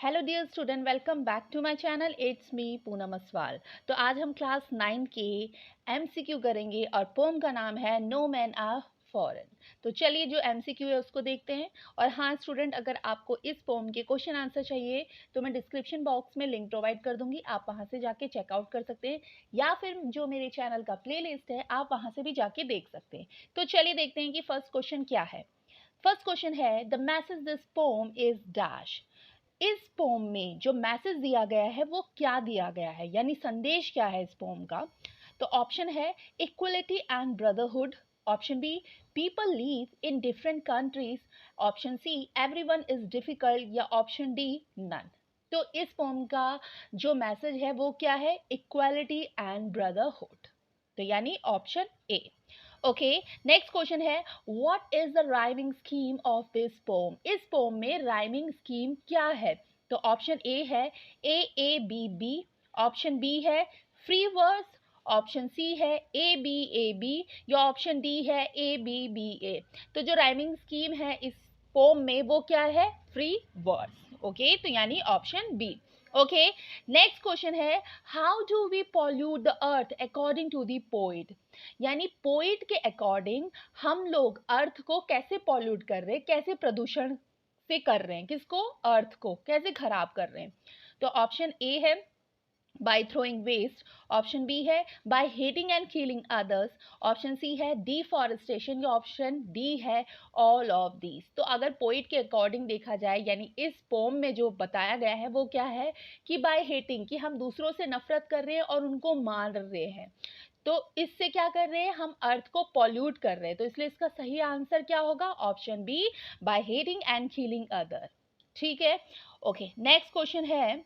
Hello dear student, welcome back to my channel. It's me Poonam Aswal. तो आज हम class 9 के एमसीक्यू करेंगे और पोम का नाम है नो मैन आर फॉरेन। तो चलिए जो एमसीक्यू है उसको देखते हैं। और हाँ स्टूडेंट, अगर आपको इस पोम के क्वेश्चन आंसर चाहिए तो मैं डिस्क्रिप्शन बॉक्स में लिंक प्रोवाइड कर दूंगी, आप वहाँ से जाके चेकआउट कर सकते हैं, या फिर जो मेरे चैनल का प्लेलिस्ट है आप वहाँ से भी जाके देख सकते हैं। तो चलिए देखते हैं कि फर्स्ट क्वेश्चन क्या है। फर्स्ट क्वेश्चन है the message this pome is dash. इस पोम में जो मैसेज दिया गया है वो क्या दिया गया है, यानी संदेश क्या है इस पोम का। तो ऑप्शन है equality and brotherhood, option be people live in different countries, option see everyone is difficult, या ऑप्शन डी नन। तो इस पोम का जो मैसेज है वो क्या है, इक्वालिटी एंड ब्रदरहुड, तो यानी option A. Okay, next question है what is the rhyming scheme of this poem. इस पोम में राइमिंग स्कीम क्या है। तो ऑप्शन ए है A B B, option B है फ्री वर्स, ऑप्शन सी है ए बी, या ऑप्शन डी है ए बी ए। तो जो राइमिंग स्कीम है इस पोम में वो क्या है, फ्री वर्स। ओके, तो यानी option B. Okay, next question है how do we pollute the earth according to the poet. यानी पोइट के अकॉर्डिंग हम लोग अर्थ को कैसे पॉल्यूट कर रहे हैं, कैसे प्रदूषण से कर रहे हैं, किसको, अर्थ को कैसे खराब कर रहे हैं। तो ऑप्शन ए है by throwing waste, option B है by hating and killing others, option C है डिफॉरेस्टेशन, या ऑप्शन डी है ऑल ऑफ दीज। तो अगर पोइट के अकॉर्डिंग देखा जाए, यानी इस पोम में जो बताया गया है वो क्या है कि बाय हेटिंग, कि हम दूसरों से नफरत कर रहे हैं और उनको मार रहे हैं, तो इससे क्या कर रहे हैं, हम अर्थ को पॉल्यूट कर रहे हैं। तो इसलिए इसका सही आंसर क्या होगा, option B by hating and killing other. ठीक है। ओके, नेक्स्ट क्वेश्चन है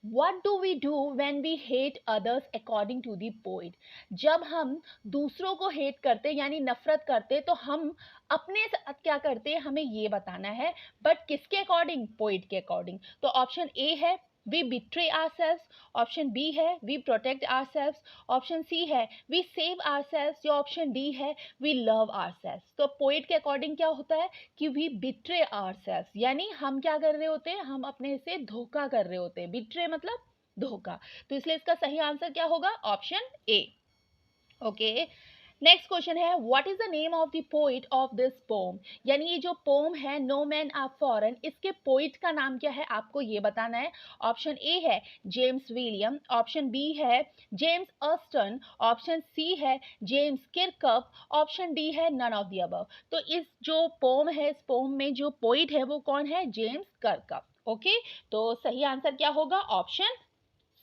What do we do when we hate others according to the poet? जब हम दूसरों को हेट करते यानी नफरत करते तो हम अपने साथ क्या करते हैं, हमें ये बताना है, बट किसके अकॉर्डिंग, पोइट के अकॉर्डिंग। तो ऑप्शन ए है we betray ourselves, option B है we protect ourselves, option C है वी सेव आवरसेल्व्स, या ऑप्शन डी है वी लव आवरसेल्व्स। तो पोइट के अकॉर्डिंग क्या होता है कि वी बिट्रे आवरसेल्व्स, यानी हम क्या कर रहे होते हैं, हम अपने से धोखा कर रहे होते हैं, बिट्रे मतलब धोखा। तो इसलिए इसका सही आंसर क्या होगा, option A. Okay, next question है what is the name of the poet of this poem. यानी ये जो पोम है नो मैन आर फॉरेन, इसके पोइट का नाम क्या है आपको ये बताना है। ऑप्शन ए है जेम्स विलियम, ऑप्शन बी है जेम्स ऑस्टन, ऑप्शन सी है जेम्स किरकअप, ऑप्शन डी है नन ऑफ द अबव। तो इस जो पोम है, इस पोम में जो पोइट है वो कौन है, जेम्स किरकअप। ओके, तो सही आंसर क्या होगा, option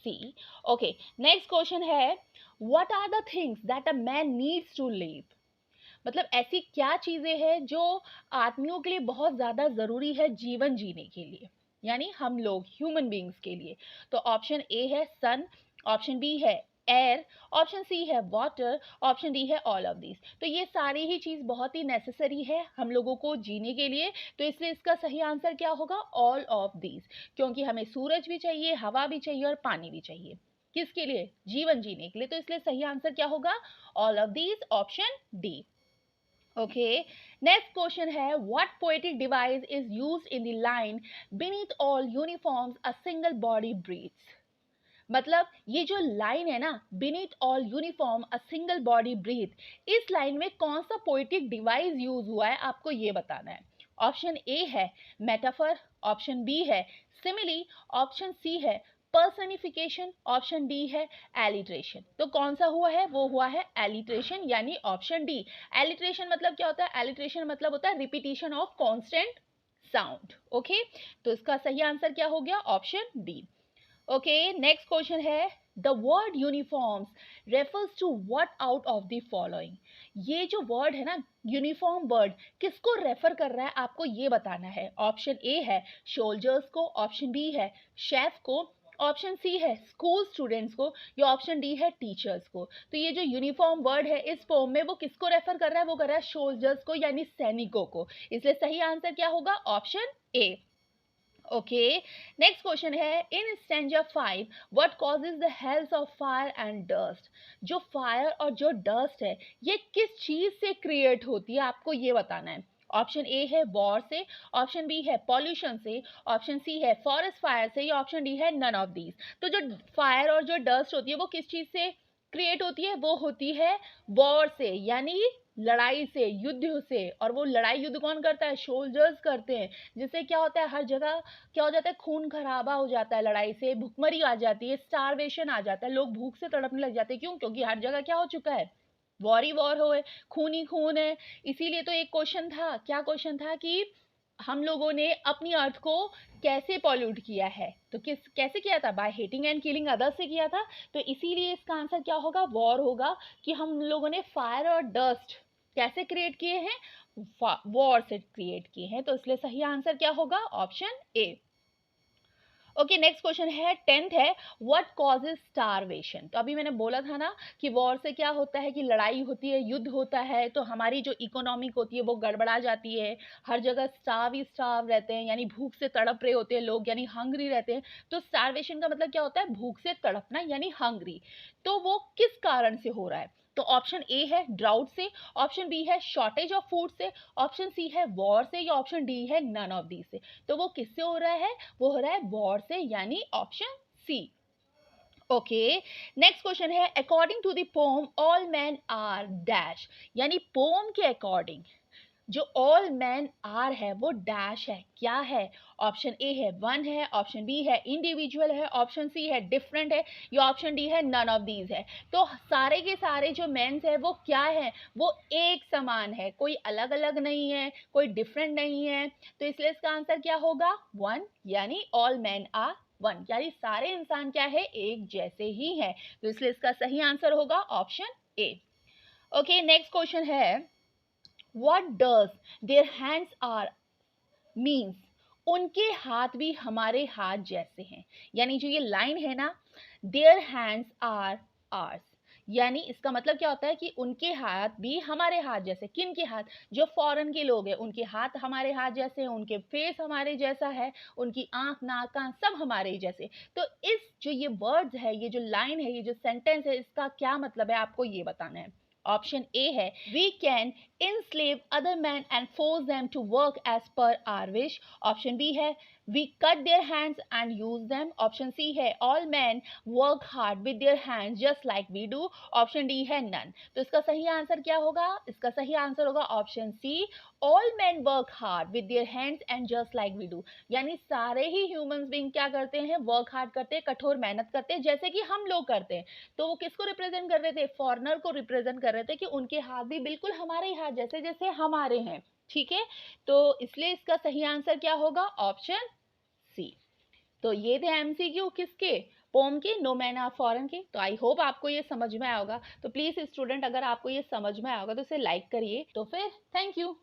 C. Okay, next question है what are the things that a man needs to live. मतलब ऐसी क्या चीजें हैं जो आदमियों के लिए बहुत ज्यादा जरूरी है जीवन जीने के लिए, यानी हम लोग ह्यूमन बींग्स के लिए। तो ऑप्शन ए है सन, ऑप्शन बी है एयर, ऑप्शन सी है वाटर, ऑप्शन डी है ऑल ऑफ दीज। तो ये सारी ही चीज बहुत ही नेसेसरी है हम लोगों को जीने के लिए, तो इसलिए इसका सही आंसर क्या होगा, ऑल ऑफ दीज। क्योंकि हमें सूरज भी चाहिए, हवा भी चाहिए और पानी भी चाहिए, किसके लिए, जीवन जीने के लिए। तो इसलिए सही आंसर क्या होगा, all of these, option D. Okay, next question है what poetic device is used in the line beneath all uniforms a single body breathes. मतलब ये जो लाइन है ना, beneath all uniform a single body breath, इस line में कौन सा पोएटिक डिवाइस यूज हुआ है आपको ये बताना है। ऑप्शन ए है मेटाफर, ऑप्शन बी है सिमिली, ऑप्शन सी है पर्सनिफिकेशन, ऑप्शन डी है एलिट्रेशन। तो कौन सा हुआ है, वो हुआ है एलिट्रेशन, यानी ऑप्शन डी। एलिट्रेशन मतलब क्या होता है, एलिट्रेशन मतलब होता है repetition of constant sound. Okay, तो इसका सही आंसर क्या हो गया, option D. Okay, next question है the word uniforms refers to what out of the following. ये जो वर्ड है ना, यूनिफॉर्म वर्ड, किसको रेफर कर रहा है आपको ये बताना है। ऑप्शन ए है सोल्जर्स को, ऑप्शन बी है शेफ को, ऑप्शन सी है स्कूल स्टूडेंट्स को, या ऑप्शन डी है टीचर्स को। तो ये जो यूनिफॉर्म वर्ड है इस पोम में वो किसको रेफर कर रहा है, वो कर रहा है सोल्जर्स को यानी सैनिकों को। इसलिए सही आंसर क्या होगा, option A. Okay, next question है in stanza 5 what causes the hells of fire and dust. जो फायर और जो डस्ट है ये किस चीज से क्रिएट होती है आपको ये बताना है। ऑप्शन ए है वॉर से, ऑप्शन बी है पॉल्यूशन से, ऑप्शन सी है फॉरेस्ट फायर से, या ऑप्शन डी है नन ऑफ दीज। तो जो फायर और जो डस्ट होती है वो किस चीज से क्रिएट होती है? वो होती है वॉर से, यानी लड़ाई से, युद्ध से। और वो लड़ाई युद्ध कौन करता है? सोल्जर्स करते हैं। जिससे क्या होता है, हर जगह क्या हो जाता है, खून खराबा हो जाता है, लड़ाई से भुखमरी आ जाती है, स्टारवेशन आ जाता है, लोग भूख से तड़पने लग जाते हैं। क्यों? क्योंकि हर जगह क्या हो चुका है, वॉर ही वॉर हो है, खून ही खून है। इसीलिए तो एक क्वेश्चन था, क्या क्वेश्चन था कि हम लोगों ने अपनी अर्थ को कैसे पॉल्यूट किया है, तो किस कैसे किया था? By hating and killing others से किया था। तो इसीलिए इसका आंसर क्या होगा? वॉर होगा। कि हम लोगों ने फायर और डस्ट कैसे क्रिएट किए हैं? वॉर से क्रिएट किए हैं। तो इसलिए सही आंसर क्या होगा? Option A. Okay, next question है, 10th है, व्हाट कॉजेज स्टारवेशन। तो अभी मैंने बोला था ना कि वॉर से क्या होता है कि लड़ाई होती है, युद्ध होता है, तो हमारी जो इकोनॉमिक होती है वो गड़बड़ा जाती है। हर जगह स्टार्व ही स्टार्व रहते हैं, यानी भूख से तड़प रहे होते हैं लोग, यानी हंग्री रहते हैं। तो स्टारवेशन का मतलब क्या होता है? भूख से तड़पना, यानी हंग्री। तो वो किस कारण से हो रहा है? तो ऑप्शन ए है ड्राउट से, ऑप्शन बी है शॉर्टेज ऑफ फूड से, ऑप्शन सी है वॉर से, या ऑप्शन डी है नन ऑफ दी से। तो वो किससे हो रहा है? वो हो रहा है वॉर से, यानी option C. Okay, next question है, according to the poem all man are dash. यानी पोम के अकॉर्डिंग जो ऑल मैन आर है वो डैश है, क्या है? ऑप्शन ए है वन है, ऑप्शन बी है इंडिविजुअल है, ऑप्शन सी है डिफरेंट है, या ऑप्शन डी है नन ऑफ दीज है। तो सारे के सारे जो मेंस है वो क्या है? वो एक समान है, कोई अलग अलग नहीं है, कोई डिफरेंट नहीं है। तो इसलिए इसका आंसर क्या होगा? वन, यानी ऑल मैन आर वन, यानी सारे इंसान क्या है? एक जैसे ही है। तो इसलिए इसका सही आंसर होगा option A. Okay, next question है, what does their hands are means। उनके हाथ भी हमारे हाथ जैसे हैं। यानी जो ये लाइन है ना, their hands are ours, यानी इसका मतलब क्या होता है कि उनके हाथ भी हमारे हाथ जैसे। किन के हाथ? जो फॉरेन के लोग हैं उनके हाथ हमारे हाथ जैसे हैं, उनके फेस हमारे जैसा है, उनकी आंख नाक कान सब हमारे ही जैसे। तो इस जो ये वर्ड्स है, ये जो लाइन है, ये जो सेंटेंस है, इसका क्या मतलब है आपको ये बताना है। ऑप्शन ए है, we can enslave other men and force them to work as per our wish। Option B है, we cut their hands and use them। Option C है, all men work hard with their hands just like we do। Option D है none। तो इसका सही answer क्या होगा? इसका सही आंसर होगा option C, all men work hard with their hands and just like we do। यानी सारे ही ह्यूमंस बीइंग क्या करते हैं? वर्क हार्ड करते हैं, कठोर मेहनत करते हैं, जैसे कि हम लोग करते हैं। तो वो किसको रिप्रेजेंट कर रहे थे? फॉरेनर को रिप्रेजेंट कर रहे थे कि उनके हाथ भी बिल्कुल हमारे ही हाथ जैसे जैसे हमारे हैं। ठीक है, तो इसलिए इसका सही आंसर क्या होगा? Option C. तो ये थे एमसीक्यू किसके? पोम के, नो मैन आर फॉरेन के। तो आई होप आपको ये समझ में आया होगा। तो प्लीज स्टूडेंट, अगर आपको ये समझ में आया होगा तो इसे लाइक करिए। तो फिर थैंक यू।